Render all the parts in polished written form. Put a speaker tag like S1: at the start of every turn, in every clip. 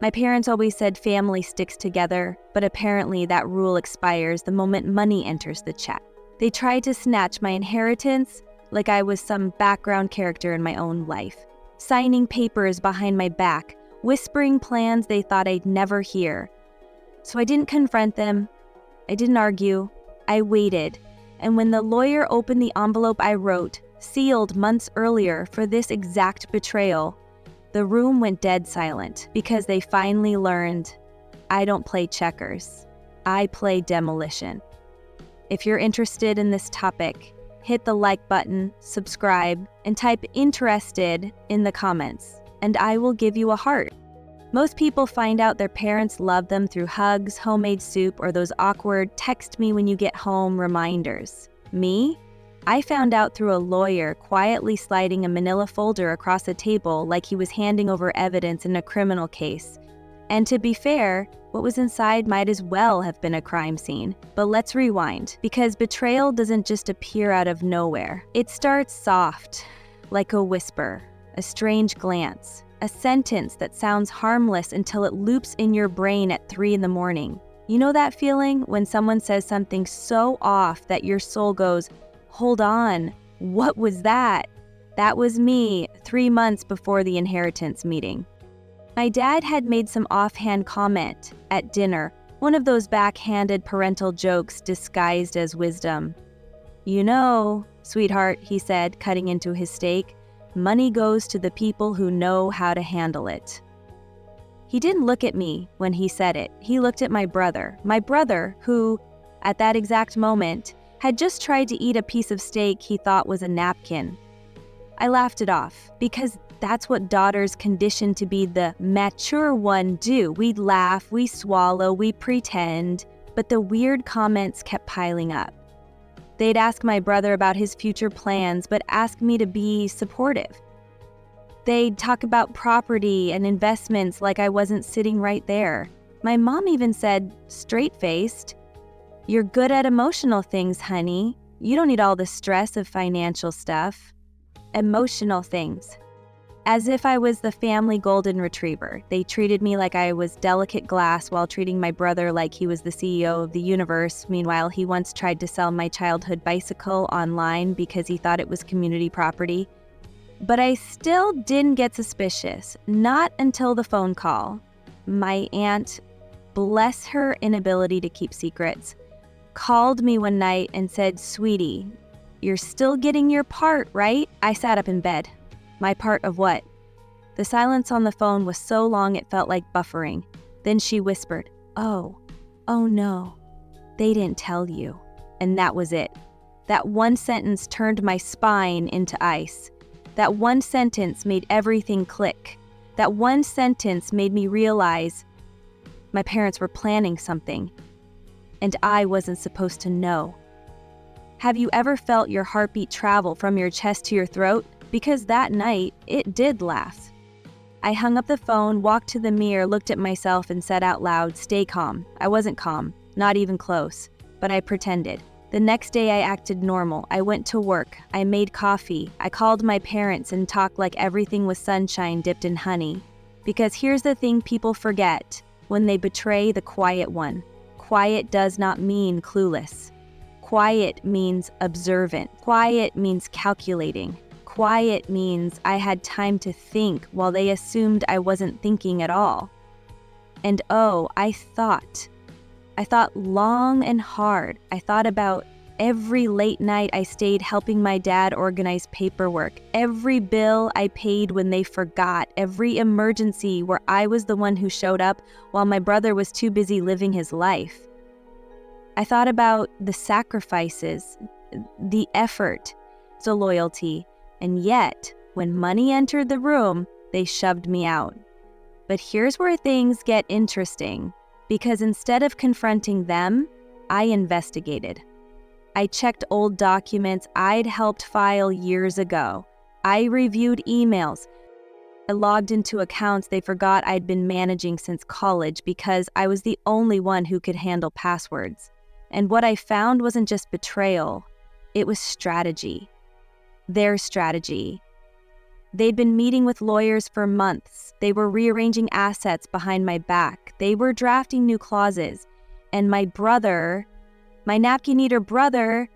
S1: My parents always said family sticks together, but apparently that rule expires the moment money enters the chat. They tried to snatch my inheritance like I was some background character in my own life, signing papers behind my back, whispering plans they thought I'd never hear. So I didn't confront them. I didn't argue. I waited. And when the lawyer opened the envelope I wrote, sealed months earlier for this exact betrayal, the room went dead silent because they finally learned I don't play checkers. I play demolition. If you're interested in this topic, hit the like button, subscribe, and type interested in the comments, and I will give you a heart. Most people find out their parents love them through hugs, homemade soup, or those awkward text me when you get home reminders. Me? I found out through a lawyer quietly sliding a manila folder across a table like he was handing over evidence in a criminal case. And to be fair, what was inside might as well have been a crime scene. But let's rewind, because betrayal doesn't just appear out of nowhere. It starts soft, like a whisper, a strange glance, a sentence that sounds harmless until it loops in your brain at 3 a.m. You know that feeling when someone says something so off that your soul goes, "Hold on, what was that?" That was me 3 months before the inheritance meeting. My dad had made some offhand comment at dinner, one of those backhanded parental jokes disguised as wisdom. "You know, sweetheart," he said, cutting into his steak, "money goes to the people who know how to handle it." He didn't look at me when he said it. He looked at my brother who, at that exact moment, had just tried to eat a piece of steak he thought was a napkin. I laughed it off, because that's what daughters conditioned to be the mature one do. We laugh, we swallow, we pretend, but the weird comments kept piling up. They'd ask my brother about his future plans, but ask me to be supportive. They'd talk about property and investments like I wasn't sitting right there. My mom even said, straight-faced, "You're good at emotional things, honey. You don't need all the stress of financial stuff." Emotional things. As if I was the family golden retriever. They treated me like I was delicate glass while treating my brother like he was the CEO of the universe. Meanwhile, he once tried to sell my childhood bicycle online because he thought it was community property. But I still didn't get suspicious, not until the phone call. My aunt, bless her inability to keep secrets, called me one night and said, "Sweetie, you're still getting your part, right?" I sat up in bed. My part of what? The silence on the phone was so long it felt like buffering. Then she whispered, oh no, they didn't tell you." And that was it. That one sentence turned my spine into ice. That one sentence made everything click. That one sentence made me realize my parents were planning something, and I wasn't supposed to know. Have you ever felt your heartbeat travel from your chest to your throat? Because that night, it did last. I hung up the phone, walked to the mirror, looked at myself, and said out loud, "Stay calm." I wasn't calm, not even close, but I pretended. The next day, I acted normal. I went to work. I made coffee. I called my parents and talked like everything was sunshine dipped in honey. Because here's the thing people forget when they betray the quiet one. Quiet does not mean clueless. Quiet means observant. Quiet means calculating. Quiet means I had time to think while they assumed I wasn't thinking at all. And I thought long and hard. I thought about every late night I stayed helping my dad organize paperwork, every bill I paid when they forgot, every emergency where I was the one who showed up while my brother was too busy living his life. I thought about the sacrifices, the effort, the loyalty, and yet, when money entered the room, they shoved me out. But here's where things get interesting, because instead of confronting them, I investigated. I checked old documents I'd helped file years ago. I reviewed emails. I logged into accounts they forgot I'd been managing since college because I was the only one who could handle passwords. And what I found wasn't just betrayal, it was strategy. Their strategy. They'd been meeting with lawyers for months. They were rearranging assets behind my back. They were drafting new clauses. And my brother, my napkin eater brother,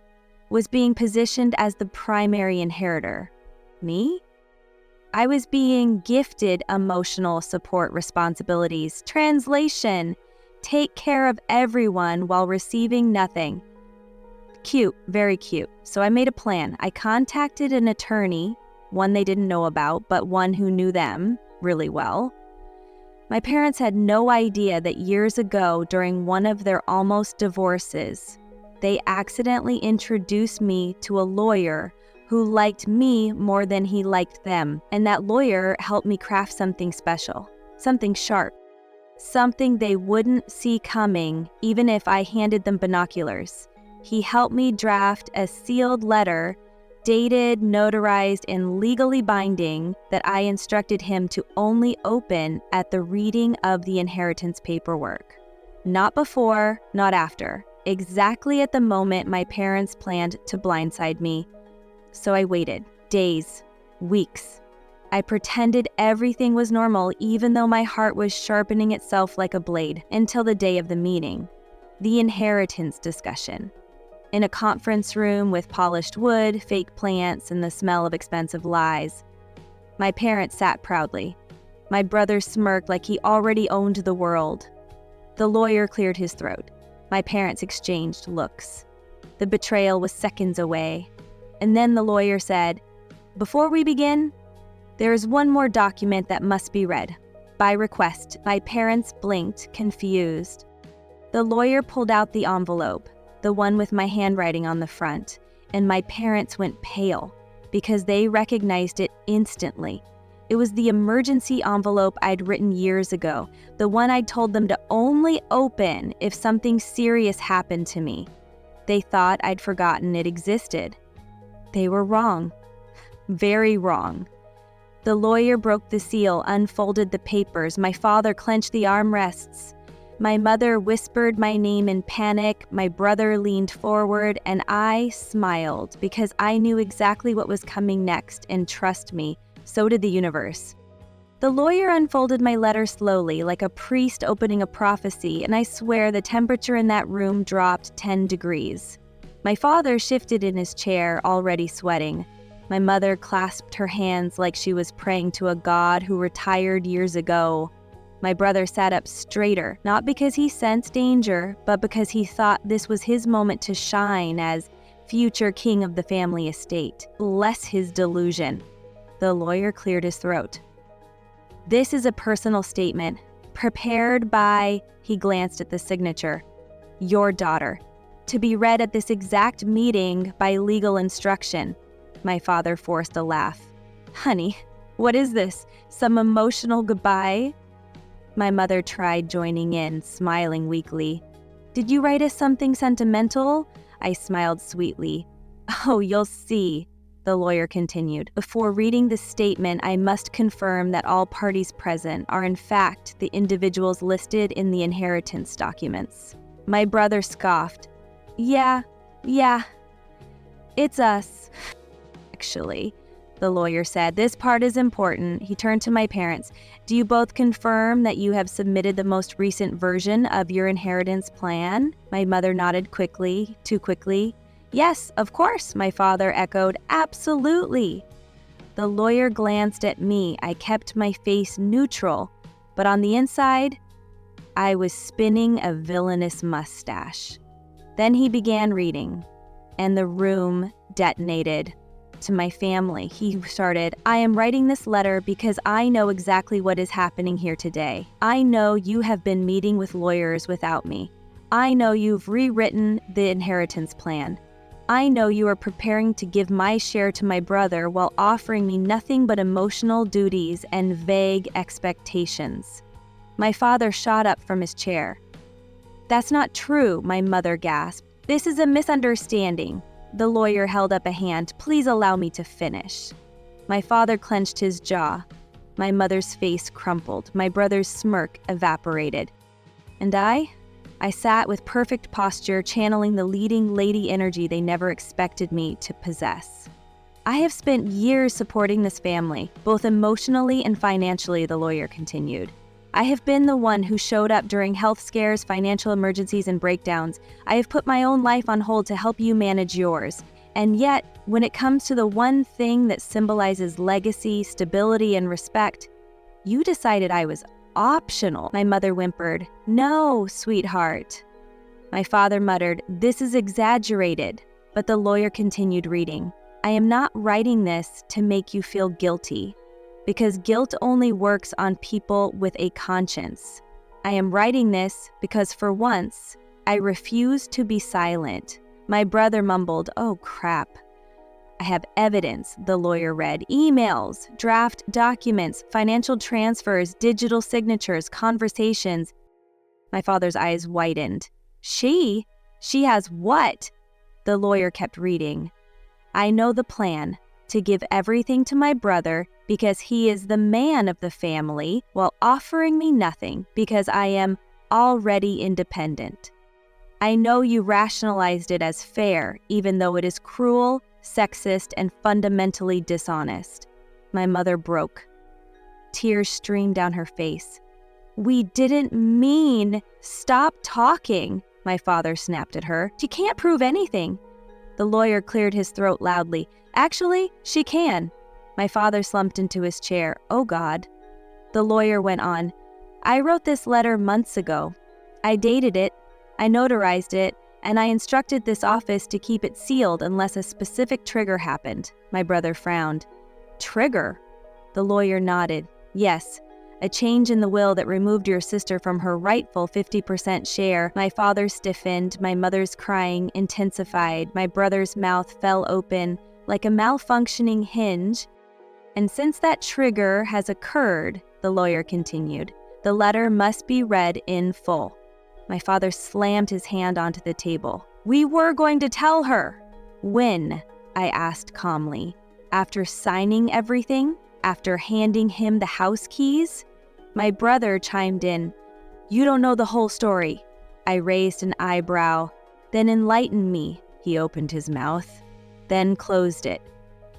S1: was being positioned as the primary inheritor. Me? I was being gifted emotional support responsibilities. Translation: take care of everyone while receiving nothing. Cute, very cute. So I made a plan. I contacted an attorney, one they didn't know about, but one who knew them really well. My parents had no idea that years ago, during one of their almost divorces, they accidentally introduced me to a lawyer who liked me more than he liked them. And that lawyer helped me craft something special, something sharp, something they wouldn't see coming even if I handed them binoculars. He helped me draft a sealed letter, dated, notarized, and legally binding, that I instructed him to only open at the reading of the inheritance paperwork. Not before, not after. Exactly at the moment my parents planned to blindside me. So I waited. Days, weeks. I pretended everything was normal, even though my heart was sharpening itself like a blade, until the day of the meeting. The inheritance discussion. In a conference room with polished wood, fake plants, and the smell of expensive lies. My parents sat proudly. My brother smirked like he already owned the world. The lawyer cleared his throat. My parents exchanged looks. The betrayal was seconds away. And then the lawyer said, "Before we begin, there is one more document that must be read. By request." My parents blinked, confused. The lawyer pulled out the envelope, the one with my handwriting on the front, and my parents went pale because they recognized it instantly. It was the emergency envelope I'd written years ago, the one I'd told them to only open if something serious happened to me. They thought I'd forgotten it existed. They were wrong. Very wrong. The lawyer broke the seal, unfolded the papers. My father clenched the armrests. My mother whispered my name in panic. My brother leaned forward, and I smiled because I knew exactly what was coming next, and trust me, so did the universe. The lawyer unfolded my letter slowly, like a priest opening a prophecy, and I swear the temperature in that room dropped 10 degrees. My father shifted in his chair, already sweating. My mother clasped her hands like she was praying to a god who retired years ago. My brother sat up straighter, not because he sensed danger, but because he thought this was his moment to shine as future king of the family estate. Bless his delusion. The lawyer cleared his throat. "This is a personal statement, prepared by," he glanced at the signature, "your daughter, to be read at this exact meeting by legal instruction." My father forced a laugh. "Honey, what is this? Some emotional goodbye?" My mother tried joining in, smiling weakly. "Did you write us something sentimental?" I smiled sweetly. "Oh, you'll see," the lawyer continued. "Before reading the statement, I must confirm that all parties present are in fact the individuals listed in the inheritance documents." My brother scoffed. Yeah, it's us." "Actually," the lawyer said, "this part is important." He turned to my parents. "Do you both confirm that you have submitted the most recent version of your inheritance plan?" My mother nodded quickly, too quickly. "Yes, of course," my father echoed. "Absolutely." The lawyer glanced at me. I kept my face neutral, but on the inside, I was spinning a villainous mustache. Then he began reading, and the room detonated. To my family, he started, "I am writing this letter because I know exactly what is happening here today. I know you have been meeting with lawyers without me. I know you've rewritten the inheritance plan. I know you are preparing to give my share to my brother while offering me nothing but emotional duties and vague expectations." My father shot up from his chair. "That's not true," my mother gasped. "This is a misunderstanding." The lawyer held up a hand. "Please allow me to finish." My father clenched his jaw. My mother's face crumpled. My brother's smirk evaporated. And I sat with perfect posture, channeling the leading lady energy they never expected me to possess. I have spent years supporting this family, both emotionally and financially, the lawyer continued. I have been the one who showed up during health scares, financial emergencies, and breakdowns. I have put my own life on hold to help you manage yours. And yet, when it comes to the one thing that symbolizes legacy, stability, and respect, you decided I was optional. My mother whimpered, "No, sweetheart." My father muttered, "This is exaggerated." But the lawyer continued reading. I am not writing this to make you feel guilty, because guilt only works on people with a conscience. I am writing this because for once, I refuse to be silent. My brother mumbled, "Oh crap." I have evidence, the lawyer read. Emails, draft documents, financial transfers, digital signatures, conversations. My father's eyes widened. She has what? The lawyer kept reading. I know the plan, to give everything to my brother because he is the man of the family while offering me nothing because I am already independent. I know you rationalized it as fair, even though it is cruel, sexist, and fundamentally dishonest. My mother broke. Tears streamed down her face. We didn't mean, stop talking, my father snapped at her. She can't prove anything. The lawyer cleared his throat loudly. Actually, she can. My father slumped into his chair. Oh God. The lawyer went on. I wrote this letter months ago. I dated it, I notarized it, and I instructed this office to keep it sealed unless a specific trigger happened. My brother frowned. Trigger? The lawyer nodded. Yes, a change in the will that removed your sister from her rightful 50% share. My father stiffened, my mother's crying intensified, my brother's mouth fell open like a malfunctioning hinge. And since that trigger has occurred, the lawyer continued, the letter must be read in full. My father slammed his hand onto the table. We were going to tell her. When? I asked calmly. After signing everything? After handing him the house keys? My brother chimed in. You don't know the whole story. I raised an eyebrow. Then enlighten me. He opened his mouth, then closed it.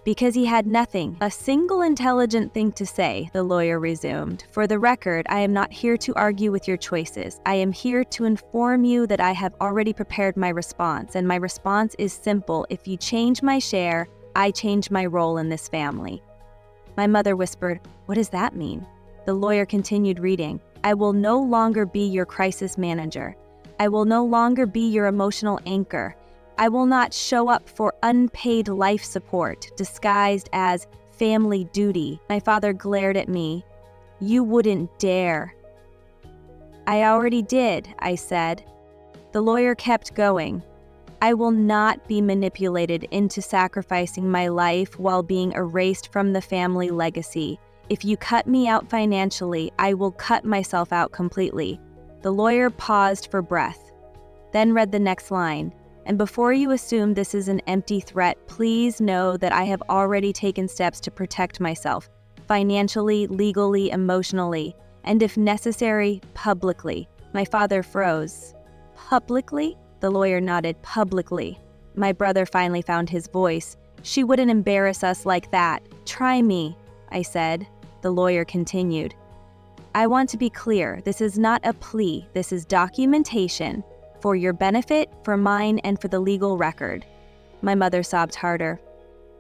S1: Because he had nothing, a single intelligent thing to say, the lawyer resumed. For the record, I am not here to argue with your choices. I am here to inform you that I have already prepared my response, and my response is simple. If you change my share, I change my role in this family. My mother whispered, what does that mean? The lawyer continued reading. I will no longer be your crisis manager. I will no longer be your emotional anchor. I will not show up for unpaid life support disguised as family duty. My father glared at me. You wouldn't dare. I already did, I said. The lawyer kept going. I will not be manipulated into sacrificing my life while being erased from the family legacy. If you cut me out financially, I will cut myself out completely. The lawyer paused for breath, then read the next line. And before you assume this is an empty threat, please know that I have already taken steps to protect myself, financially, legally, emotionally, and if necessary, publicly. My father froze. Publicly? The lawyer nodded. Publicly. My brother finally found his voice. She wouldn't embarrass us like that. Try me, I said. The lawyer continued. I want to be clear. This is not a plea. This is documentation. For your benefit, for mine, and for the legal record. My mother sobbed harder.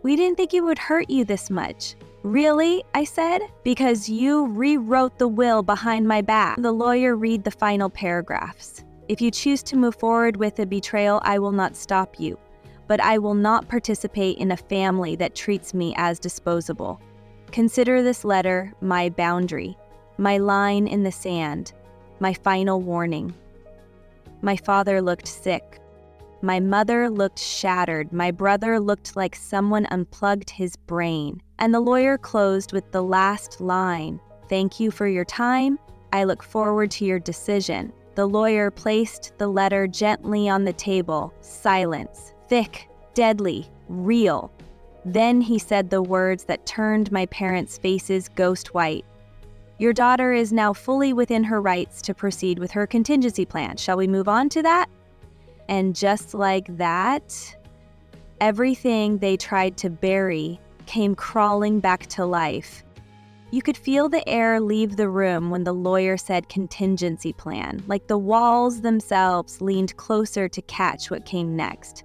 S1: We didn't think it would hurt you this much. Really? I said. Because you rewrote the will behind my back. The lawyer read the final paragraphs. If you choose to move forward with a betrayal, I will not stop you. But I will not participate in a family that treats me as disposable. Consider this letter my boundary, my line in the sand, my final warning. My father looked sick. My mother looked shattered. My brother looked like someone unplugged his brain. And the lawyer closed with the last line. Thank you for your time. I look forward to your decision. The lawyer placed the letter gently on the table. Silence. Thick, deadly, real. Then he said the words that turned my parents' faces ghost white. Your daughter is now fully within her rights to proceed with her contingency plan. Shall we move on to that? And just like that, Everything they tried to bury came crawling back to life. You could feel the air leave the room when the lawyer said contingency plan, like the walls themselves leaned closer to catch what came next.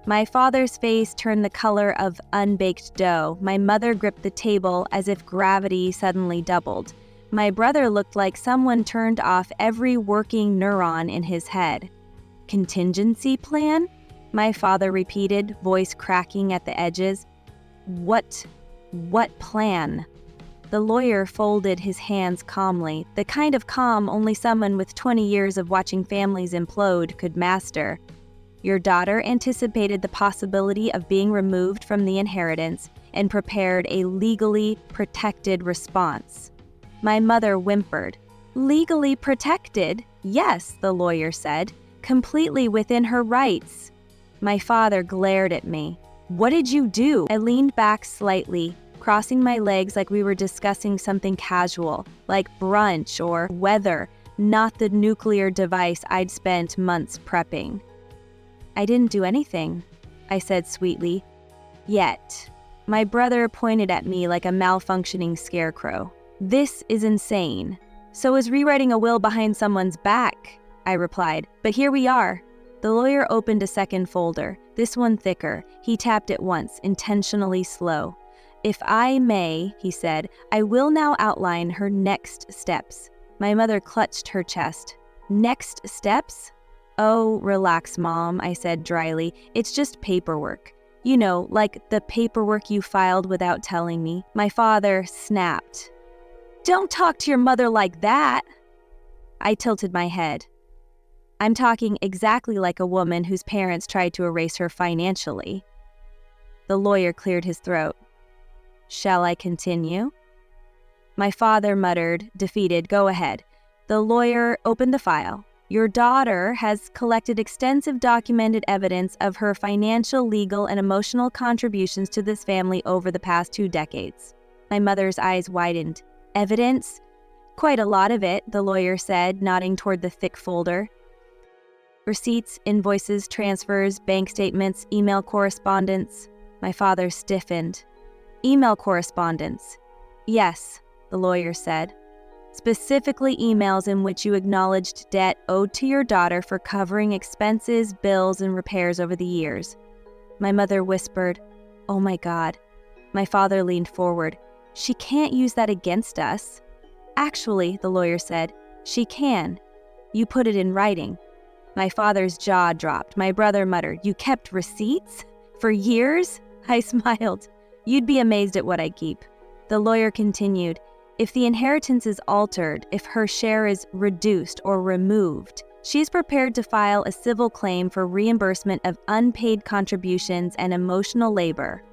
S1: My father's face turned the color of unbaked dough. My mother gripped the table as if gravity suddenly doubled. My brother looked like someone turned off every working neuron in his head. Contingency plan? My father repeated, voice cracking at the edges. What plan? The lawyer folded his hands calmly, the kind of calm only someone with 20 years of watching families implode could master. Your daughter anticipated the possibility of being removed from the inheritance and prepared a legally protected response. My mother whimpered. Legally protected? Yes, the lawyer said, completely within her rights. My father glared at me. What did you do? I leaned back slightly, crossing my legs like we were discussing something casual, like brunch or weather, not the nuclear device I'd spent months prepping. I didn't do anything, I said sweetly. Yet. My brother pointed at me like a malfunctioning scarecrow. This is insane. So is rewriting a will behind someone's back, I replied. But here we are. The lawyer opened a second folder, this one thicker. He tapped it once, intentionally slow. If I may, he said, I will now outline her next steps. My mother clutched her chest. Next steps? Oh, relax, Mom, I said dryly. It's just paperwork. You know, like the paperwork you filed without telling me. My father snapped. Don't talk to your mother like that. I tilted my head. I'm talking exactly like a woman whose parents tried to erase her financially. The lawyer cleared his throat. Shall I continue? My father muttered, defeated, go ahead. The lawyer opened the file. Your daughter has collected extensive documented evidence of her financial, legal, and emotional contributions to this family over the past 2 decades. My mother's eyes widened. Evidence? Quite a lot of it, the lawyer said, nodding toward the thick folder. Receipts, invoices, transfers, bank statements, email correspondence. My father stiffened. Email correspondence. Yes, the lawyer said. Specifically emails in which you acknowledged debt owed to your daughter for covering expenses, bills, and repairs over the years. My mother whispered, Oh my God. My father leaned forward. She can't use that against us. Actually, the lawyer said, she can. You put it in writing. My father's jaw dropped. My brother muttered, You kept receipts? For years? I smiled. You'd be amazed at what I keep. The lawyer continued, If the inheritance is altered, if her share is reduced or removed, she's prepared to file a civil claim for reimbursement of unpaid contributions and emotional labor.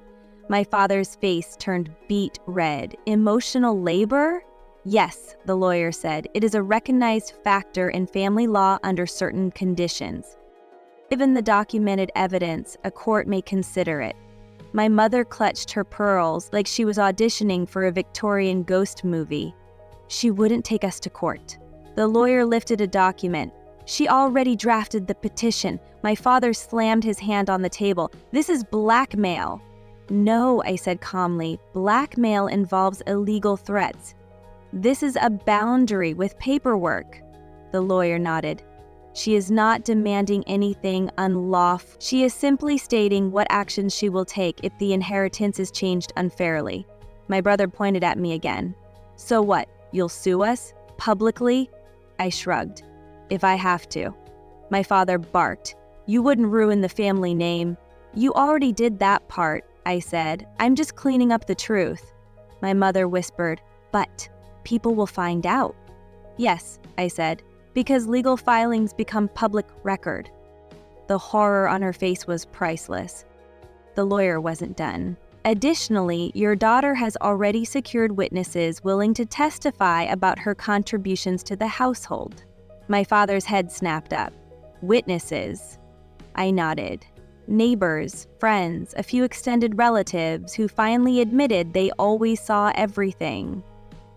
S1: My father's face turned beet red. Emotional labor? Yes, the lawyer said. It is a recognized factor in family law under certain conditions. Given the documented evidence, a court may consider it. My mother clutched her pearls like she was auditioning for a Victorian ghost movie. She wouldn't take us to court. The lawyer lifted a document. She already drafted the petition. My father slammed his hand on the table. This is blackmail. No, I said calmly. Blackmail involves illegal threats. This is a boundary with paperwork. The lawyer nodded. She is not demanding anything unlawful. She is simply stating what actions she will take if the inheritance is changed unfairly. My brother pointed at me again. So what? You'll sue us? Publicly? I shrugged. If I have to. My father barked. You wouldn't ruin the family name. You already did that part, I said. I'm just cleaning up the truth. My mother whispered, But people will find out. Yes, I said. Because legal filings become public record. The horror on her face was priceless. The lawyer wasn't done. Additionally, your daughter has already secured witnesses willing to testify about her contributions to the household. My father's head snapped up. Witnesses? I nodded. Neighbors, friends, a few extended relatives who finally admitted they always saw everything.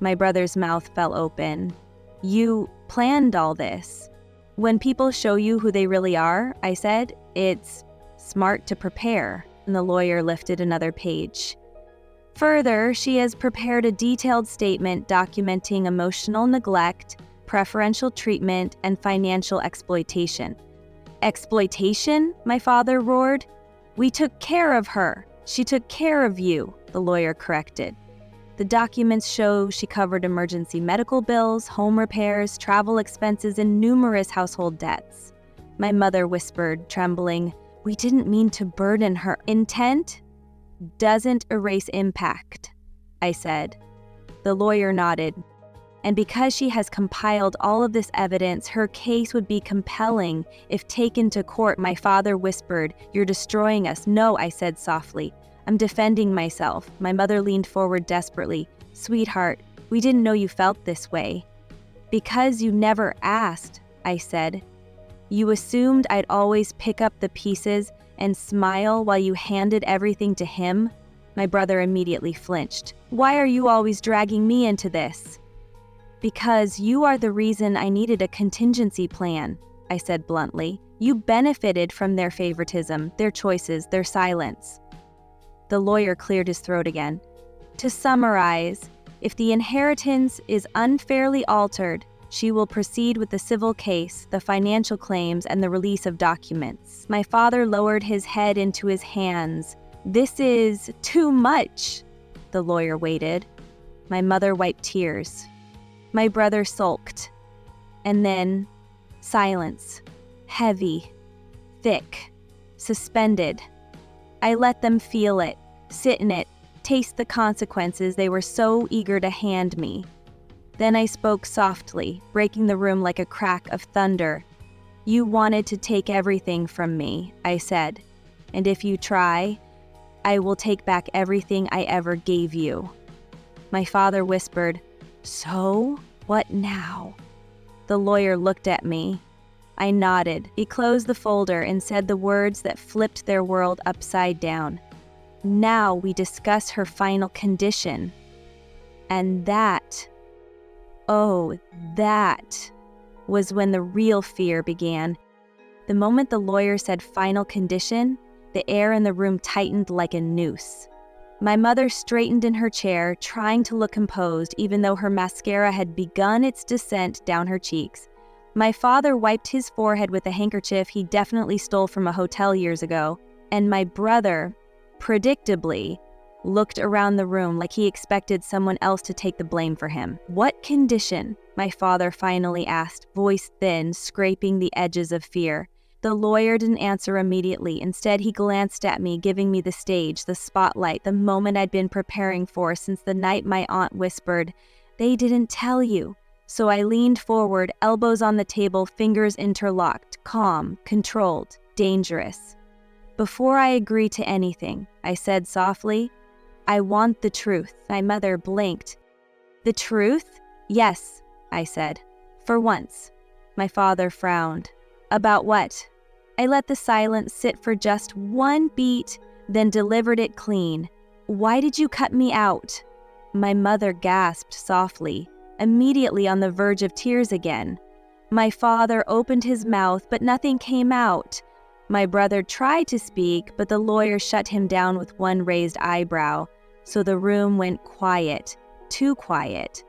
S1: My brother's mouth fell open. You planned all this. When people show you who they really are, I said, it's smart to prepare. and the lawyer lifted another page. Further, she has prepared a detailed statement documenting emotional neglect, preferential treatment, and financial exploitation. Exploitation? My father roared. We took care of her. She took care of you, the lawyer corrected. The documents show she covered emergency medical bills, home repairs, travel expenses, and numerous household debts. My mother whispered, trembling, we didn't mean to burden her. Intent doesn't erase impact, I said. The lawyer nodded. And because she has compiled all of this evidence, her case would be compelling if taken to court. My father whispered, you're destroying us. No, I said softly. I'm defending myself. My mother leaned forward desperately. Sweetheart, we didn't know you felt this way. Because you never asked, I said. You assumed I'd always pick up the pieces and smile while you handed everything to him? My brother immediately flinched. Why are you always dragging me into this? Because you are the reason I needed a contingency plan, I said bluntly. You benefited from their favoritism, their choices, their silence. The lawyer cleared his throat again. To summarize, if the inheritance is unfairly altered, she will proceed with the civil case, the financial claims, and the release of documents. My father lowered his head into his hands. This is too much. The lawyer waited. My mother wiped tears. My brother sulked. And then silence. Heavy. Thick. Suspended. I let them feel it, sit in it, taste the consequences they were so eager to hand me. Then I spoke softly, breaking the room like a crack of thunder. You wanted to take everything from me, I said. And if you try, I will take back everything I ever gave you. My father whispered, So, what now? The lawyer looked at me. I nodded. He closed the folder and said the words that flipped their world upside down. Now we discuss her final condition. And that was when the real fear began. The moment the lawyer said final condition, the air in the room tightened like a noose. My mother straightened in her chair, trying to look composed, even though her mascara had begun its descent down her cheeks. My father wiped his forehead with a handkerchief he definitely stole from a hotel years ago, and my brother, predictably, looked around the room like he expected someone else to take the blame for him. What condition? My father finally asked, voice thin, scraping the edges of fear. The lawyer didn't answer immediately. Instead, he glanced at me, giving me the stage, the spotlight, the moment I'd been preparing for since the night my aunt whispered, They didn't tell you. So I leaned forward, elbows on the table, fingers interlocked, calm, controlled, dangerous. Before I agree to anything, I said softly, I want the truth. My mother blinked. The truth? Yes, I said. For once. My father frowned. About what? I let the silence sit for just one beat, then delivered it clean. Why did you cut me out? My mother gasped softly, immediately on the verge of tears again. My father opened his mouth, but nothing came out. My brother tried to speak, but the lawyer shut him down with one raised eyebrow, so the room went quiet, too quiet,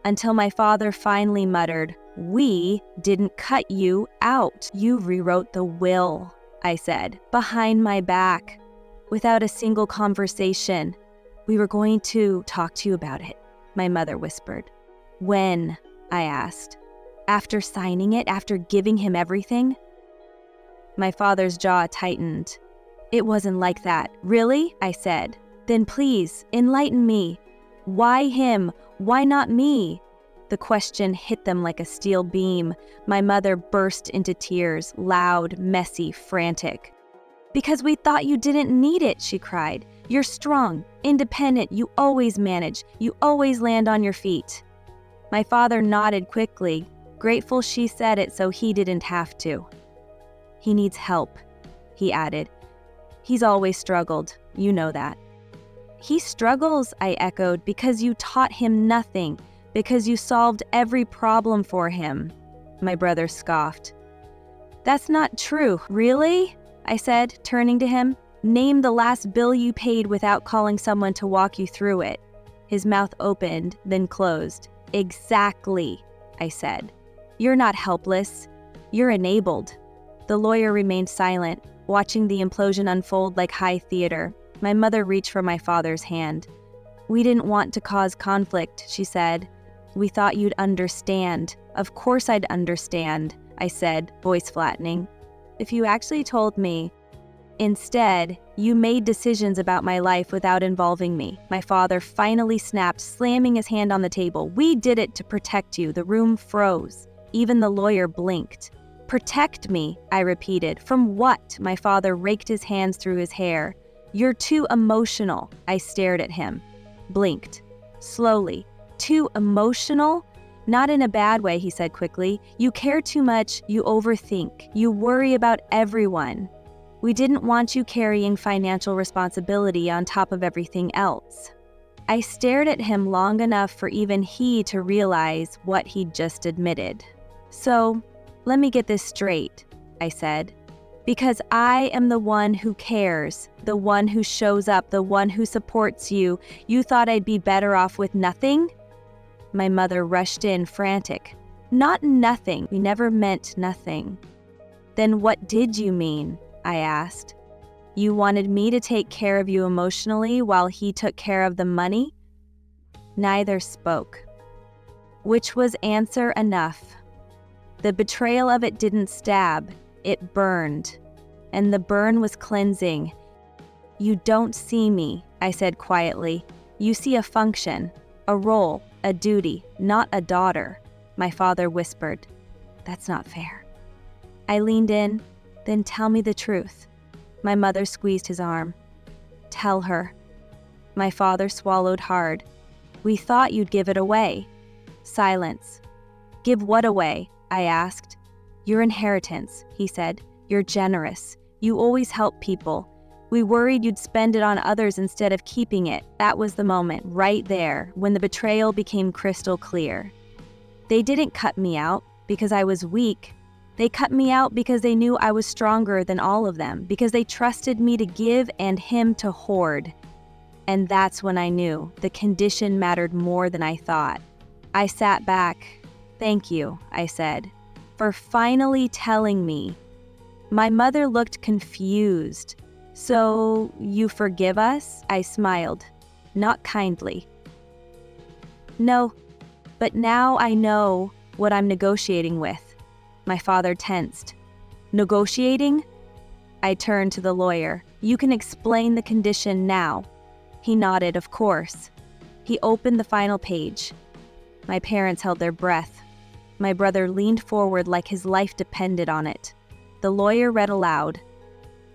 S1: until my father finally muttered, We didn't cut you out. You rewrote the will, I said, behind my back, without a single conversation. We were going to talk to you about it, my mother whispered. When? I asked. After signing it, after giving him everything? My father's jaw tightened. It wasn't like that. Really? I said. Then please, enlighten me. Why him? Why not me? The question hit them like a steel beam. My mother burst into tears, loud, messy, frantic. Because we thought you didn't need it, she cried. You're strong, independent, you always manage, you always land on your feet. My father nodded quickly, grateful she said it so he didn't have to. He needs help, he added. He's always struggled, you know that. He struggles, I echoed, because you taught him nothing, because you solved every problem for him. My brother scoffed. That's not true, really? I said, turning to him. Name the last bill you paid without calling someone to walk you through it. His mouth opened, then closed. Exactly, I said. You're not helpless. You're enabled. The lawyer remained silent, watching the implosion unfold like high theater. My mother reached for my father's hand. We didn't want to cause conflict, she said. We thought you'd understand. Of course I'd understand, I said, voice flattening. If you actually told me. Instead, you made decisions about my life without involving me. My father finally snapped, slamming his hand on the table. We did it to protect you. The room froze. Even the lawyer blinked. Protect me, I repeated. From what? My father raked his hands through his hair. You're too emotional. I stared at him. Blinked. Slowly. Too emotional? Not in a bad way, he said quickly. You care too much. You overthink. You worry about everyone. We didn't want you carrying financial responsibility on top of everything else. I stared at him long enough for even he to realize what he'd just admitted. So, let me get this straight, I said. Because I am the one who cares, the one who shows up, the one who supports you, you thought I'd be better off with nothing? My mother rushed in, frantic. Not nothing. We never meant nothing. Then what did you mean? I asked. You wanted me to take care of you emotionally while he took care of the money? Neither spoke. Which was answer enough. The betrayal of it didn't stab, it burned. And the burn was cleansing. You don't see me, I said quietly. You see a function, a role, a duty, not a daughter. My father whispered. That's not fair. I leaned in. Then tell me the truth. My mother squeezed his arm. Tell her. My father swallowed hard. We thought you'd give it away. Silence. Give what away? I asked. Your inheritance, he said. You're generous. You always help people. We worried you'd spend it on others instead of keeping it. That was the moment, right there, when the betrayal became crystal clear. They didn't cut me out because I was weak. They cut me out because they knew I was stronger than all of them, because they trusted me to give and him to hoard. And that's when I knew the condition mattered more than I thought. I sat back. Thank you, I said, for finally telling me. My mother looked confused. So, you forgive us? I smiled, not kindly. No, but now I know what I'm negotiating with. My father tensed. Negotiating? I turned to the lawyer. You can explain the condition now. He nodded, of course. He opened the final page. My parents held their breath. My brother leaned forward like his life depended on it. The lawyer read aloud.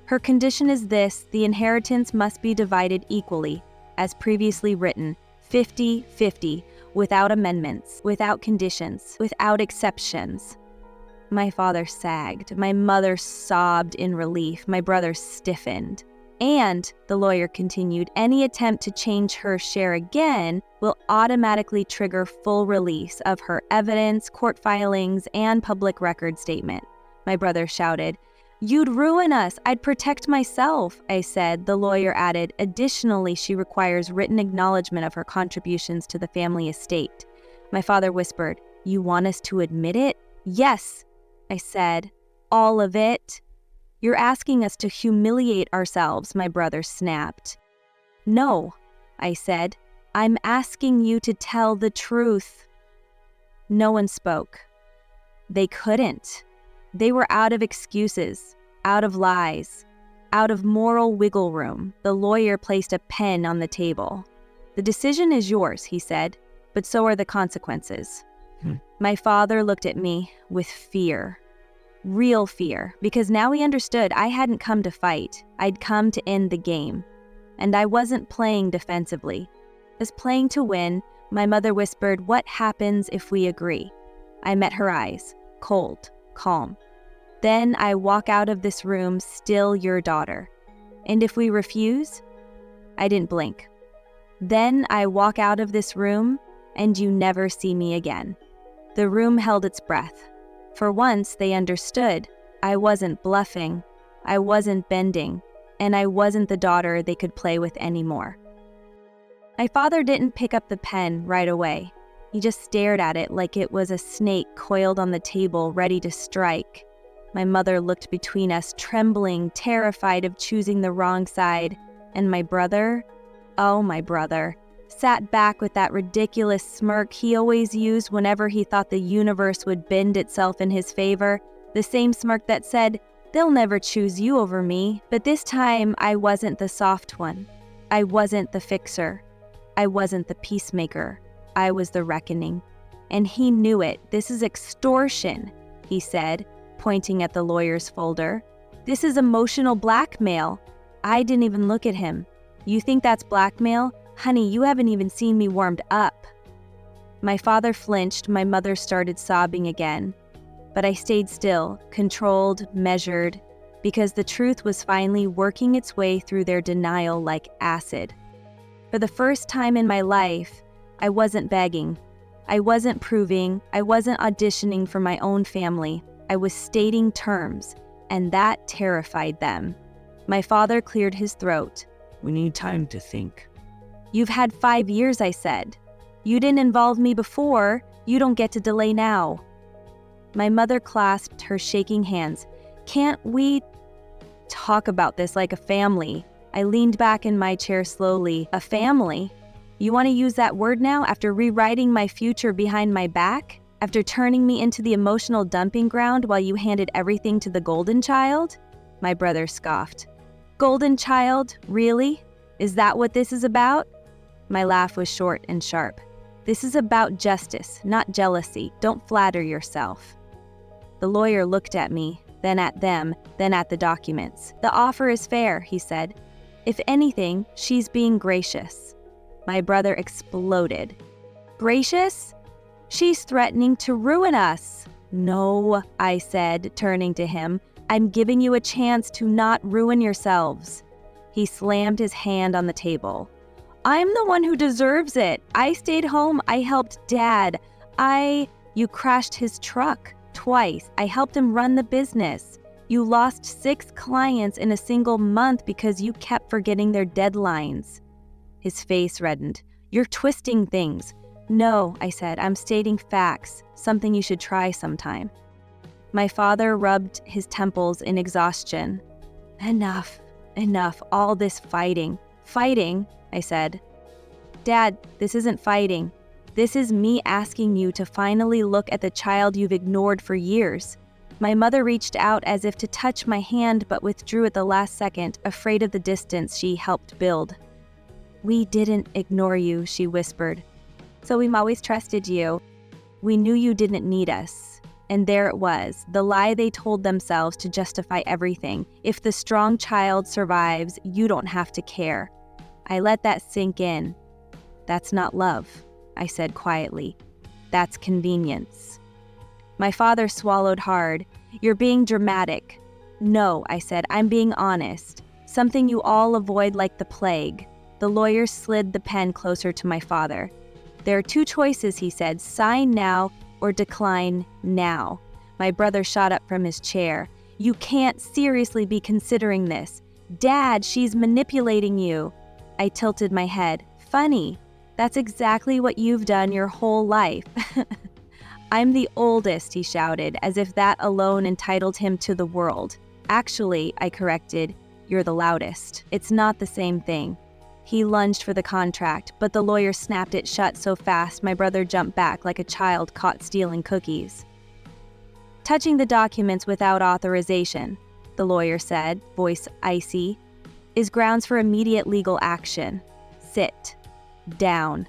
S1: Her condition is this: the inheritance must be divided equally, as previously written, 50-50, without amendments, without conditions, without exceptions. My father sagged. My mother sobbed in relief. My brother stiffened. And, the lawyer continued, any attempt to change her share again will automatically trigger full release of her evidence, court filings, and public record statement. My brother shouted, You'd ruin us. I'd protect myself, I said. The lawyer added, additionally, she requires written acknowledgement of her contributions to the family estate. My father whispered, You want us to admit it? Yes, I said. All of it? You're asking us to humiliate ourselves, my brother snapped. No, I said. I'm asking you to tell the truth. No one spoke. They couldn't. They were out of excuses, out of lies, out of moral wiggle room. The lawyer placed a pen on the table. The decision is yours, he said, but so are the consequences. My father looked at me with fear. Real fear, because now he understood I hadn't come to fight. I'd come to end the game. And I wasn't playing defensively. I was playing to win. My mother whispered, What happens if we agree? I met her eyes, cold, calm. Then I walk out of this room still your daughter. And if we refuse? I didn't blink. Then I walk out of this room and you never see me again. The room held its breath. For once, they understood. I wasn't bluffing. I wasn't bending. and I wasn't the daughter they could play with anymore. My father didn't pick up the pen right away. He just stared at it like it was a snake coiled on the table, ready to strike. My mother looked between us, trembling, terrified of choosing the wrong side, and my brother, my brother, sat back with that ridiculous smirk he always used whenever he thought the universe would bend itself in his favor, the same smirk that said, "They'll never choose you over me." But this time, I wasn't the soft one. I wasn't the fixer. I wasn't the peacemaker. I was the reckoning. And he knew it. "This is extortion," he said, pointing at the lawyer's folder. "This is emotional blackmail." I didn't even look at him. "You think that's blackmail? Honey, you haven't even seen me warmed up." My father flinched. My mother started sobbing again. But I stayed still, controlled, measured, because the truth was finally working its way through their denial like acid. For the first time in my life, I wasn't begging. I wasn't proving. I wasn't auditioning for my own family. I was stating terms, and that terrified them. My father cleared his throat.
S2: "We need time to think."
S1: "You've had 5 years," I said. "You didn't involve me before. You don't get to delay now." My mother clasped her shaking hands. "Can't we talk about this like a family?" I leaned back in my chair slowly. "A family? You want to use that word now after rewriting my future behind my back? After turning me into the emotional dumping ground while you handed everything to the golden child?" My brother scoffed. "Golden child? Really? Is that what this is about?" My laugh was short and sharp. "This is about justice, not jealousy. Don't flatter yourself." The lawyer looked at me, then at them, then at the documents. "The offer is fair," he said. "If anything, she's being gracious." My brother exploded. "Gracious? She's threatening to ruin us." "No," I said, turning to him. "I'm giving you a chance to not ruin yourselves." He slammed his hand on the table. "I'm the one who deserves it. I stayed home. I helped Dad. You crashed his truck twice. I helped him run the business. You lost 6 clients in a single month because you kept forgetting their deadlines." His face reddened. "You're twisting things." "No," I said, "I'm stating facts, something you should try sometime." My father rubbed his temples in exhaustion. Enough, all this fighting." "Fighting?" I said. "Dad, this isn't fighting. This is me asking you to finally look at the child you've ignored for years." My mother reached out as if to touch my hand but withdrew at the last second, afraid of the distance she helped build. "We didn't ignore you," she whispered. "So we've always trusted you. We knew you didn't need us." And there it was, the lie they told themselves to justify everything. If the strong child survives, you don't have to care. I let that sink in. "That's not love," I said quietly. "That's convenience." My father swallowed hard. "You're being dramatic." "No," I said, "I'm being honest. Something you all avoid like the plague." The lawyer slid the pen closer to my father. "There are 2 choices," he said. "Sign now or decline now." My brother shot up from his chair. "You can't seriously be considering this. Dad, she's manipulating you." I tilted my head. "Funny. That's exactly what you've done your whole life." "I'm the oldest," he shouted, as if that alone entitled him to the world. "Actually," I corrected, "you're the loudest. It's not the same thing." He lunged for the contract, but the lawyer snapped it shut so fast my brother jumped back like a child caught stealing cookies. "Touching the documents without authorization," the lawyer said, voice icy, "is grounds for immediate legal action. Sit down."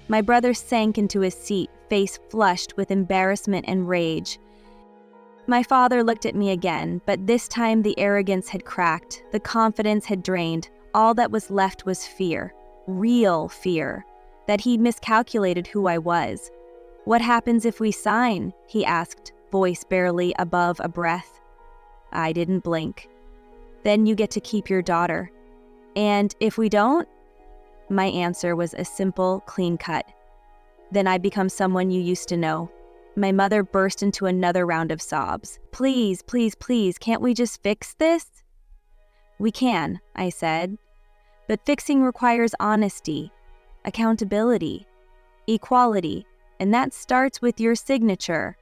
S1: My brother sank into his seat, face flushed with embarrassment and rage. My father looked at me again, but this time the arrogance had cracked, the confidence had drained. All that was left was fear, real fear, that he'd miscalculated who I was. "What happens if we sign?" he asked, voice barely above a breath. I didn't blink. "Then you get to keep your daughter." "And if we don't?" My answer was a simple, clean cut. "Then I become someone you used to know." My mother burst into another round of sobs. "Please, please, please, can't we just fix this?" We can, I said. But fixing requires honesty, accountability, equality, and that starts with your signature.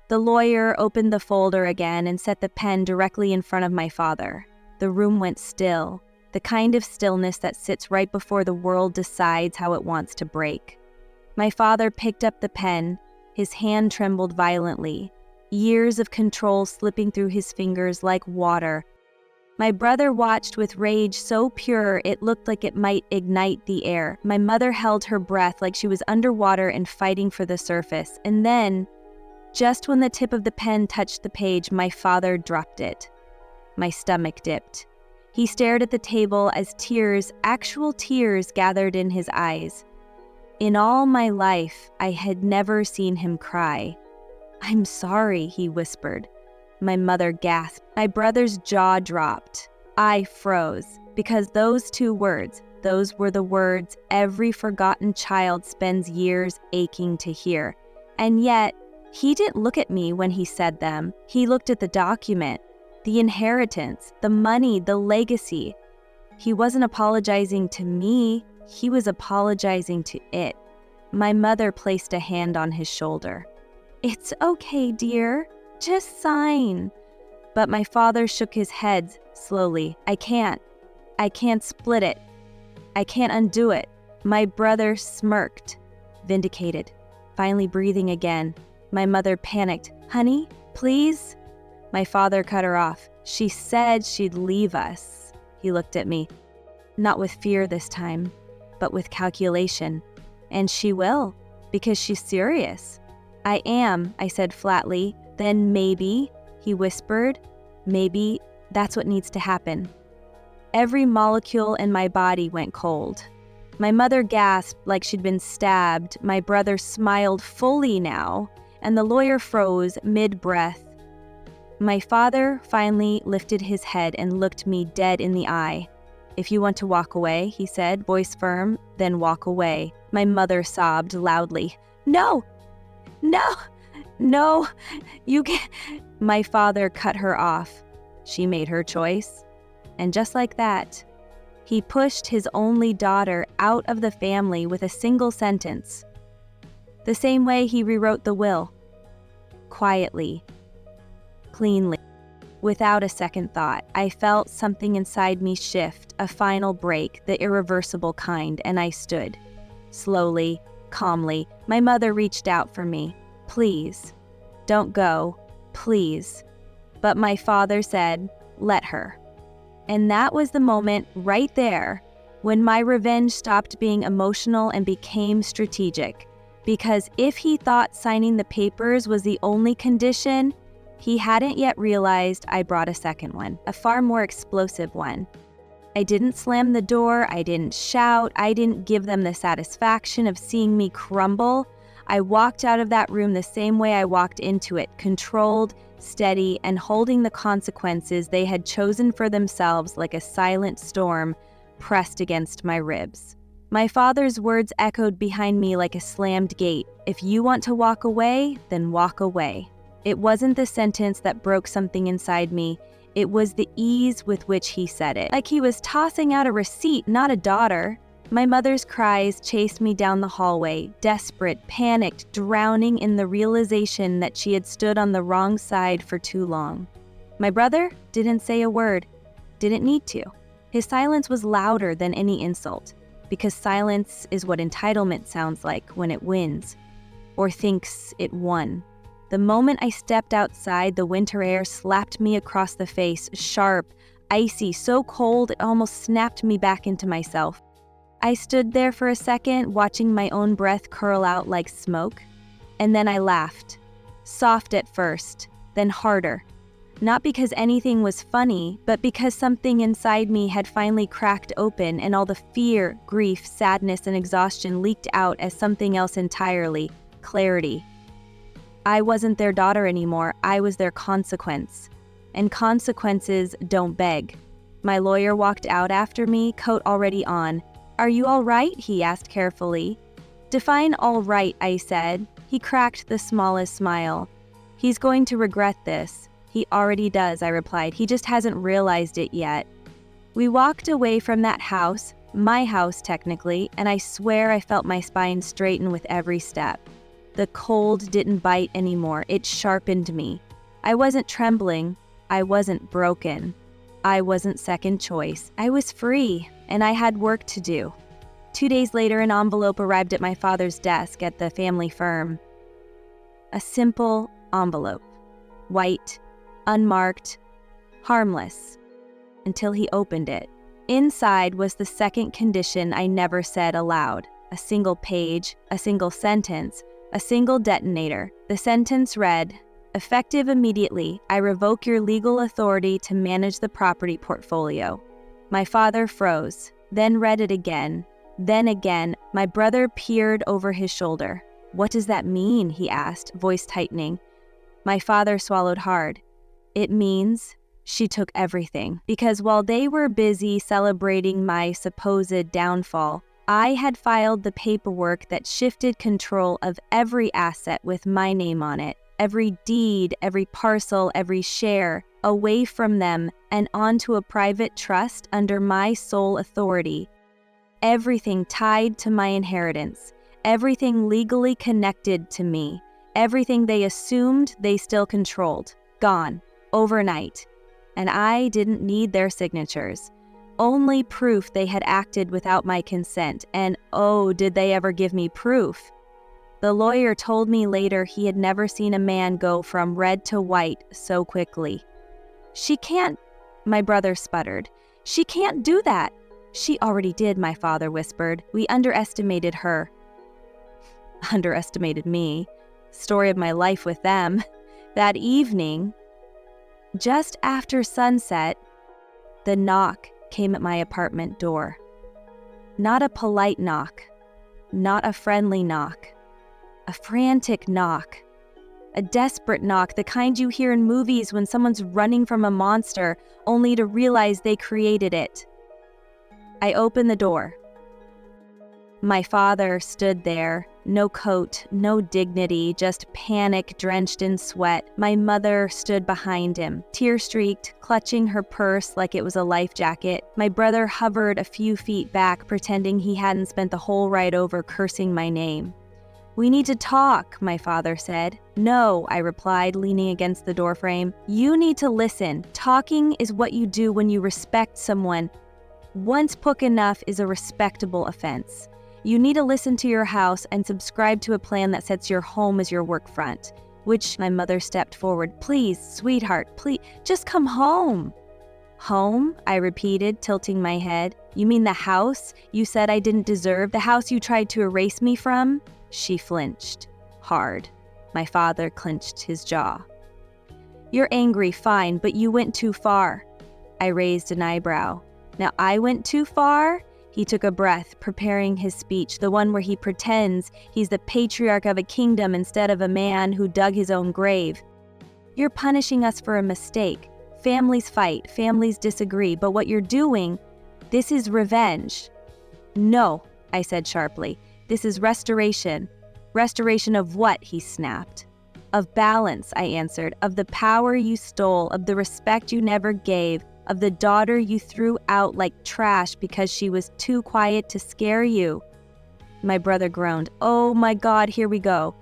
S1: The lawyer opened the folder again and set the pen directly in front of my father. The room went still, the kind of stillness that sits right before the world decides how it wants to break. My father picked up the pen. His hand trembled violently, years of control slipping through his fingers like water. My brother watched with rage so pure it looked like it might ignite the air. My mother held her breath like she was underwater and fighting for the surface. And then, just when the tip of the pen touched the page, my father dropped it. My stomach dipped. He stared at the table as tears, actual tears, gathered in his eyes. In all my life, I had never seen him cry. "I'm sorry," he whispered. My mother gasped. My brother's jaw dropped. I froze, because those two words, those were the words every forgotten child spends years aching to hear. And yet, he didn't look at me when he said them. He looked at the document, the inheritance, the money, the legacy. He wasn't apologizing to me. He was apologizing to it. My mother placed a hand on his shoulder. "It's okay, dear. Just sign." But my father shook his head slowly. I can't split it. I can't undo it." My brother smirked, vindicated, finally breathing again. My mother panicked. "Honey, please?" My father cut her off. "She said she'd leave us." He looked at me, not with fear this time, but with calculation. "And she will, because she's serious." "I am," I said flatly. "Then maybe," he whispered, "maybe that's what needs to happen." Every molecule in my body went cold. My mother gasped like she'd been stabbed. My brother smiled fully now, and the lawyer froze mid-breath. My father finally lifted his head and looked me dead in the eye. "If you want to walk away," he said, voice firm, "then walk away." My mother sobbed loudly. "No! No! No! You can't." My father cut her off. She made her choice. And just like that, he pushed his only daughter out of the family with a single sentence. The same way he rewrote the will. Quietly. Cleanly. Without a second thought, I felt something inside me shift, a final break, the irreversible kind, and I stood. Slowly, calmly, my mother reached out for me. "Please, don't go, please." But my father said, "Let her." And that was the moment right there when my revenge stopped being emotional and became strategic. Because if he thought signing the papers was the only condition, he hadn't yet realized I brought a second one, a far more explosive one. I didn't slam the door, I didn't shout, I didn't give them the satisfaction of seeing me crumble. I walked out of that room the same way I walked into it, controlled, steady, and holding the consequences they had chosen for themselves like a silent storm pressed against my ribs. My father's words echoed behind me like a slammed gate. "If you want to walk away, then walk away." It wasn't the sentence that broke something inside me. It was the ease with which he said it, like he was tossing out a receipt, not a daughter. My mother's cries chased me down the hallway, desperate, panicked, drowning in the realization that she had stood on the wrong side for too long. My brother didn't say a word, didn't need to. His silence was louder than any insult, because silence is what entitlement sounds like when it wins, or thinks it won. The moment I stepped outside, the winter air slapped me across the face, sharp, icy, so cold it almost snapped me back into myself. I stood there for a second, watching my own breath curl out like smoke, and then I laughed. Soft at first, then harder. Not because anything was funny, but because something inside me had finally cracked open and all the fear, grief, sadness, and exhaustion leaked out as something else entirely, clarity. I wasn't their daughter anymore, I was their consequence. And consequences don't beg. My lawyer walked out after me, coat already on. "Are you all right?" he asked carefully. "Define all right," I said. He cracked the smallest smile. "He's going to regret this. He already does, I replied. He just hasn't realized it yet. We walked away from that house, my house technically, and I swear I felt my spine straighten with every step. The cold didn't bite anymore, it sharpened me. I wasn't trembling, I wasn't broken. I wasn't second choice. I was free, and I had work to do. 2 days later, an envelope arrived at my father's desk at the family firm. A simple envelope. White, unmarked, harmless. Until he opened it. Inside was the second condition I never said aloud. A single page, a single sentence, a single detonator. The sentence read, "Effective immediately, I revoke your legal authority to manage the property portfolio." My father froze, then read it again. Then again, my brother peered over his shoulder. "What does that mean?" he asked, voice tightening. My father swallowed hard. "It means she took everything." Because while they were busy celebrating my supposed downfall, I had filed the paperwork that shifted control of every asset with my name on it. Every deed, every parcel, every share, away from them and onto a private trust under my sole authority. Everything tied to my inheritance, everything legally connected to me, everything they assumed they still controlled, gone, overnight. And I didn't need their signatures. Only proof they had acted without my consent, and oh, did they ever give me proof. The lawyer told me later he had never seen a man go from red to white so quickly. "She can't," my brother sputtered. "She can't do that." "She already did," my father whispered. "We underestimated her." Underestimated me. Story of my life with them. That evening, just after sunset, the knock came at my apartment door. Not a polite knock. Not a friendly knock. A frantic knock. A desperate knock, the kind you hear in movies when someone's running from a monster, only to realize they created it. I opened the door. My father stood there, no coat, no dignity, just panic drenched in sweat. My mother stood behind him, tear-streaked, clutching her purse like it was a life jacket. My brother hovered a few feet back, pretending he hadn't spent the whole ride over cursing my name. "We need to talk," my father said. "No," I replied, leaning against the doorframe. "You need to listen. Talking is what you do when you respect someone. Once put enough is a respectable offense. You need to listen to your house and subscribe to a plan that sets your home as your work front." Which my mother stepped forward. "Please, sweetheart, please, just come home." "Home?" I repeated, tilting my head. "You mean the house you said I didn't deserve? The house you tried to erase me from?" She flinched. Hard. My father clenched his jaw. "You're angry, fine, but you went too far." I raised an eyebrow. "Now I went too far?" He took a breath, preparing his speech, the one where he pretends he's the patriarch of a kingdom instead of a man who dug his own grave. "You're punishing us for a mistake. Families fight, families disagree, but what you're doing, this is revenge." "No," I said sharply. "This is restoration." "Restoration of what?" he snapped. "Of balance," I answered. "Of the power you stole, of the respect you never gave, of the daughter you threw out like trash because she was too quiet to scare you." My brother groaned. "Oh my God, here we go."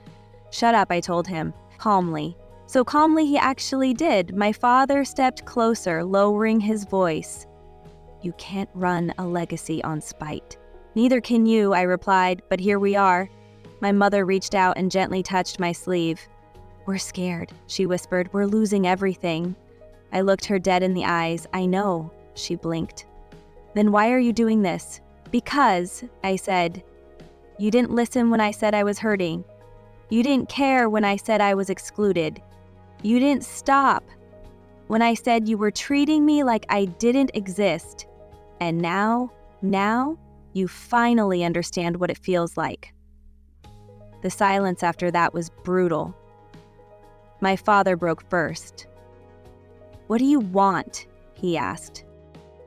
S1: "Shut up," I told him, calmly. So calmly he actually did. My father stepped closer, lowering his voice. "You can't run a legacy on spite." "Neither can you," I replied, "but here we are." My mother reached out and gently touched my sleeve. "We're scared," she whispered. "We're losing everything." I looked her dead in the eyes. "I know," she blinked. "Then why are you doing this?" "Because," I said, "you didn't listen when I said I was hurting. You didn't care when I said I was excluded. You didn't stop when I said you were treating me like I didn't exist. And now, you finally understand what it feels like." The silence after that was brutal. My father broke first. "What do you want?" he asked.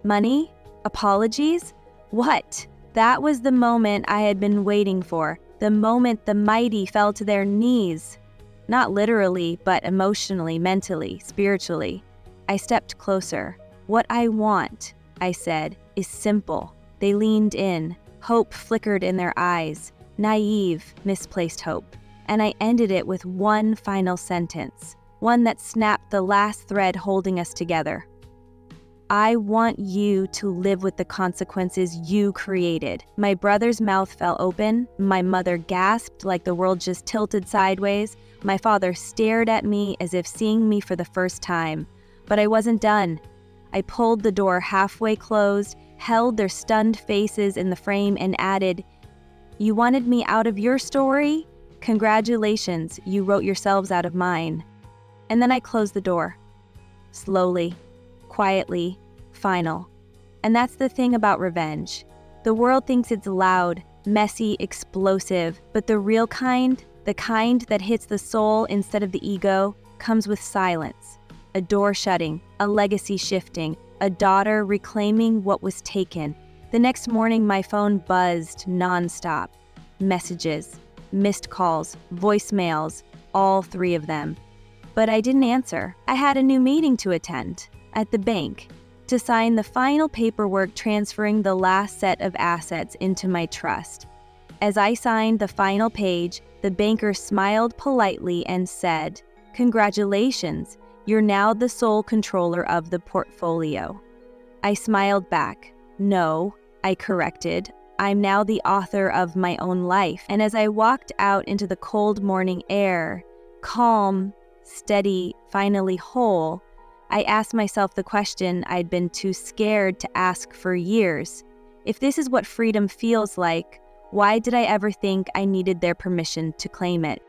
S1: "Money? Apologies? What?" That was the moment I had been waiting for, the moment the mighty fell to their knees. Not literally, but emotionally, mentally, spiritually. I stepped closer. "What I want," I said, "is simple." They leaned in. Hope flickered in their eyes. Naive, misplaced hope. And I ended it with one final sentence, one that snapped the last thread holding us together. "I want you to live with the consequences you created." My brother's mouth fell open. My mother gasped like the world just tilted sideways. My father stared at me as if seeing me for the first time. But I wasn't done. I pulled the door halfway closed, held their stunned faces in the frame, and added, "You wanted me out of your story? Congratulations, you wrote yourselves out of mine." And then I closed the door. Slowly, quietly, final. And that's the thing about revenge. The world thinks it's loud, messy, explosive, but the real kind, the kind that hits the soul instead of the ego, comes with silence. A door shutting, a legacy shifting, a daughter reclaiming what was taken. The next morning, my phone buzzed nonstop. Messages, missed calls, voicemails, all three of them. But I didn't answer. I had a new meeting to attend at the bank to sign the final paperwork transferring the last set of assets into my trust. As I signed the final page, the banker smiled politely and said, "Congratulations, you're now the sole controller of the portfolio." I smiled back. "No," I corrected. "I'm now the author of my own life." And as I walked out into the cold morning air, calm, steady, finally whole, I asked myself the question I'd been too scared to ask for years. If this is what freedom feels like, why did I ever think I needed their permission to claim it?